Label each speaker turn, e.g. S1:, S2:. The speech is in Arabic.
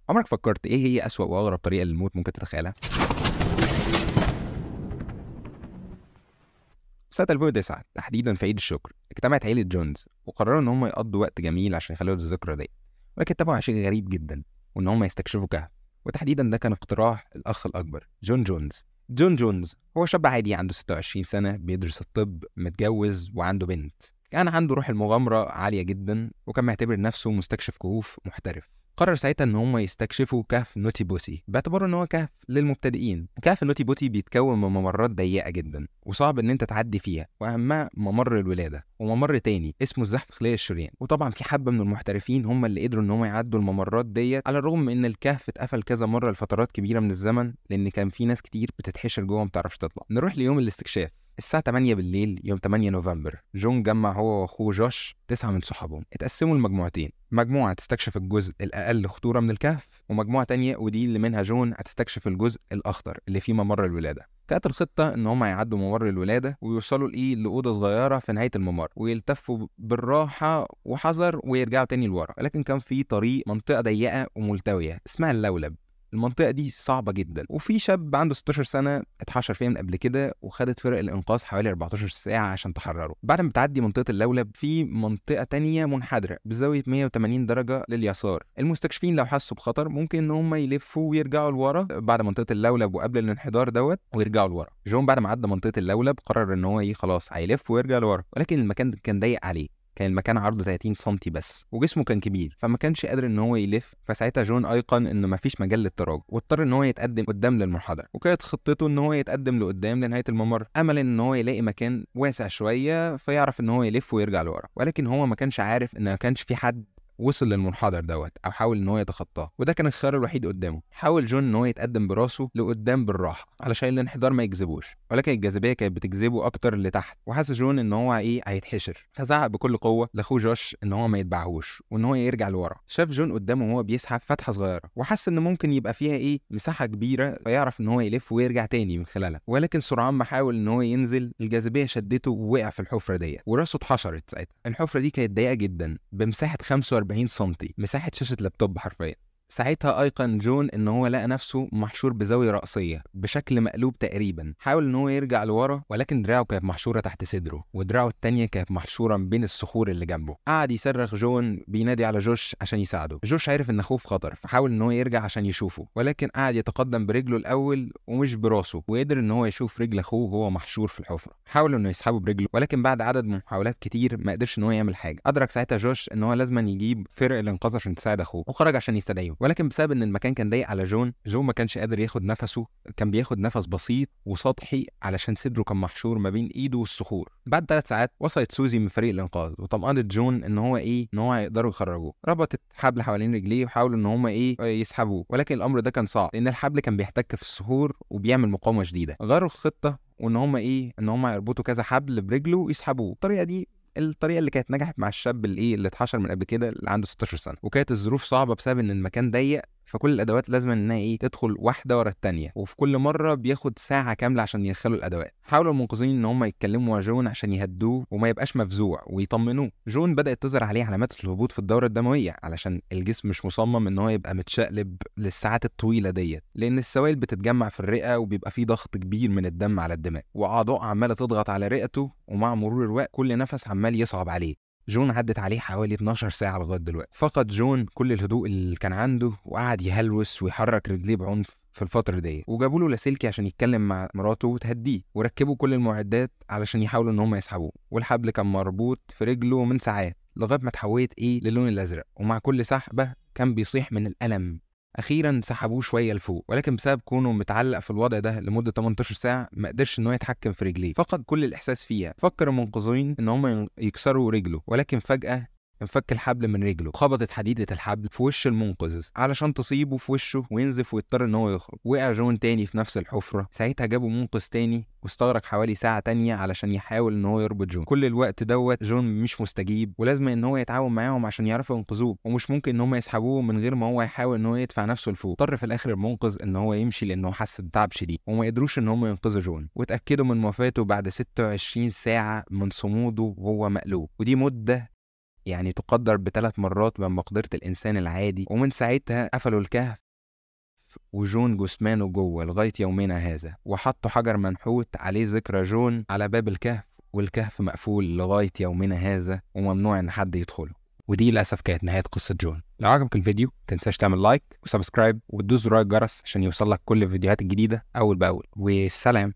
S1: عمرك فكرت ايه هي أسوأ واغرب طريقة للموت ممكن تتخيلها؟ سنة 2009 تحديدا في عيد الشكر اجتمعت عيلة جونز وقرروا ان هم يقضوا وقت جميل عشان يخلوا الذكرى دي، ولكن اتبعوا شيء غريب جدا، وان هم يستكشفوا كهف. وتحديدا ده كان اقتراح الاخ الاكبر جون جونز. جون جونز هو شاب عادي عنده 26 سنة، بيدرس الطب، متجوز وعنده بنت. كان عنده روح المغامرة عالية جدا، وكان معتبر نفسه مستكشف كهوف محترف. قرر ساعتها ان هم يستكشفوا كهف نوتي بوسي باعتباره ان هو كهف للمبتدئين. كهف نوتي بوتي بيتكون من ممرات ضيقه جدا وصعب ان انت تعدي فيها، واهمها ممر الولاده وممر تاني اسمه الزحف خلال الشريان. وطبعا في حبه من المحترفين هم اللي قدروا ان هم يعدوا الممرات ديت، على الرغم من ان الكهف اتقفل كذا مره لفترات كبيره من الزمن، لان كان في ناس كتير بتتحشر جوه ما بتعرفش تطلع. نروح ليوم الاستكشاف. الساعة 8 بالليل يوم 8 نوفمبر، جون جمع هو واخوه جوش 9 من صحابهم. اتقسموا لمجموعتين، مجموعة تستكشف الجزء الأقل خطورة من الكهف، ومجموعة تانية ودي اللي منها جون هتستكشف الجزء الأخطر اللي فيه ممر الولادة. كانت الخطة إن هم يعدوا ممر الولادة ويوصلوا لأوضة صغيرة في نهاية الممر، ويلتفوا بالراحة وحذر ويرجعوا تاني لورا. ولكن كان في طريق منطقة ضيقة وملتوية اسمها اللولب. المنطقة دي صعبة جدا، وفي شاب عنده 16 سنة اتحشر فيها من قبل كده، وخدت فرق الإنقاذ حوالي 14 ساعة عشان تحرره. بعد ما تعدي منطقة اللولب في منطقة تانية منحدرة بزاوية 180 درجة لليسار. المستكشفين لو حسوا بخطر ممكن إن هم يلفوا ويرجعوا لورا بعد منطقة اللولب وقبل الانحدار دوت ويرجعوا لورا. جون بعد ما عدى منطقة اللولب قرر إن هو خلاص هيلف ويرجع لورا، ولكن المكان كان ضيق عليه. كان المكان عرضه 30 سنتي بس، وجسمه كان كبير فما كانش قادر ان هو يلف. فساعتها جون ايقن ان مفيش مجال للتراجع، واضطر ان هو يتقدم قدام للمنحدر. وكانت خطته ان هو يتقدم لقدام لنهايه الممر، املا ان هو يلاقي مكان واسع شويه فيعرف ان هو يلف ويرجع لورا. ولكن هو ما كانش عارف ان ما كانش في حد وصل للمنحدر دوت او حاول ان هو يتخطاه، وده كان الخيار الوحيد قدامه. حاول جون ان هو يتقدم براسه لقدام بالراحه علشان الانحدار ما يجذبوش، ولكن الجاذبيه كانت بتجذبه اكتر لتحت، وحاسس جون ان هو هيتحشر. فزعق بكل قوه لاخوه جوش ان هو ما يتبعهوش وان هو يرجع لورا. شاف جون قدامه وهو بيسحب فتحه صغيره، وحس ان ممكن يبقى فيها مساحه كبيره فيعرف ان هو يلف ويرجع تاني من خلالها. ولكن سرعان ما حاول ان هو ينزل، الجاذبيه شدته ووقع في الحفره ديت وراسه اتحشرت. ساعتها الحفره دي كانت ضيقه جدا بمساحه 45 سنتي، مساحة شاشة لابتوب حرفيا. ساعتها أيقن جون إن هو لقى نفسه محشور بزاوية رأسية بشكل مقلوب تقريبا. حاول إن هو يرجع لورا، ولكن دراعه كانت محشورة تحت صدره، ودراعه التانية كانت محشورة بين الصخور اللي جنبه. قعد يصرخ جون بينادي على جوش عشان يساعده. جوش عرف إن أخوه في خطر، فحاول إن هو يرجع عشان يشوفه، ولكن قعد يتقدم برجله الأول ومش براسه، وقدر إن هو يشوف رجل أخوه وهو محشور في الحفرة. حاول إنه يسحبه برجله، ولكن بعد عدد من محاولات كتير ما قدرش إن هو يعمل حاجة. أدرك ساعتها جوش إن هو لازم يجيب فرق الإنقاذ عشان تساعد أخوه، وخرج عشان يستدعيه. ولكن بسبب ان المكان كان ضيق على جون ما كانش قادر ياخد نفسه، كان بياخد نفس بسيط وسطحي علشان صدره كان محشور ما بين ايده والصخور. بعد 3 ساعات وصلت سوزي من فريق الانقاذ وطمأنت جون ان هو ان هو هيقدروا يخرجوه. ربطت حبل حوالين رجليه وحاولوا ان هم يسحبوه، ولكن الامر ده كان صعب لان الحبل كان بيحتك في الصخور وبيعمل مقاومه شديده. غيروا الخطه وان هم ان هم يربطوا كذا حبل برجله ويسحبوه. الطريقه اللي كانت نجحت مع الشاب اللي اتحشر من قبل كده اللي عنده 16 سنه. وكانت الظروف صعبه بسبب ان المكان ضيق، فكل الادوات لازم انها تدخل واحده ورا الثانيه، وفي كل مره بياخد ساعه كامله عشان يدخلوا الادوات. حاولوا المنقذين ان هم يتكلموا مع جون عشان يهدوه وما يبقاش مفزوع ويطمنوه. جون بدات تظهر عليه علامات الهبوط في الدوره الدمويه علشان الجسم مش مصمم ان هو يبقى متشقلب للساعات الطويله ديت، لان السوائل بتتجمع في الرئه وبيبقى في ضغط كبير من الدم على الدماغ، واعضاء عماله تضغط على رئته، ومع مرور الوقت كل نفس عمال يصعب عليه. جون عدت عليه حوالي 12 ساعة لغاية دلوقتي. فقد جون كل الهدوء اللي كان عنده وقعد يهلوس ويحرك رجليه بعنف في الفترة دي. وجابوا له لاسلكي عشان يتكلم مع مراته وتهديه، وركبوا كل المعدات علشان يحاولوا ان هم يسحبوه. والحبل كان مربوط في رجله من ساعات لغاية ما اتحولت للون الازرق، ومع كل سحبة كان بيصيح من الألم. اخيرا سحبوه شويه لفوق، ولكن بسبب كونه متعلق في الوضع ده لمده 18 ساعه ما قدرش ان هو يتحكم في رجليه، فقد كل الاحساس فيها. فكر المنقذين ان هم يكسروا رجله، ولكن فجاه انفك الحبل من رجله، خبطت حديدة الحبل في وش المنقذ علشان تصيبه في وشه وينزف ويضطر ان هو يخرج. وقع جون تاني في نفس الحفرة. ساعتها جابوا منقذ تاني واستغرق حوالي ساعة تانية علشان يحاول ان هو يربط جون. كل الوقت دوت جون مش مستجيب، ولازم ان هو يتعاون معاهم عشان يعرفوا ينقذوه، ومش ممكن ان هم يسحبوه من غير ما هو يحاول ان هو يدفع نفسه لفوق. اضطر في الاخر المنقذ ان هو يمشي لانه حس بتعب شديد، وما قدروش ان هم ينقذوا جون، واتاكدوا من وفاته بعد 26 ساعة من صموده وهو مقلوب. ودي مدة يعني تقدر ب3 مرات من مقدرة الإنسان العادي، ومن ساعتها قفلوا الكهف وجون جثمانه جوه لغاية يومنا هذا، وحطوا حجر منحوت عليه ذكرى جون على باب الكهف، والكهف مقفول لغاية يومنا هذا وممنوع إن حد يدخله. ودي للأسف كانت نهاية قصة جون. لو عجبك الفيديو متنساش تعمل لايك وسبسكرايب وتدوس زرار الجرس عشان يوصلك كل الفيديوهات الجديدة أول بأول، والسلام.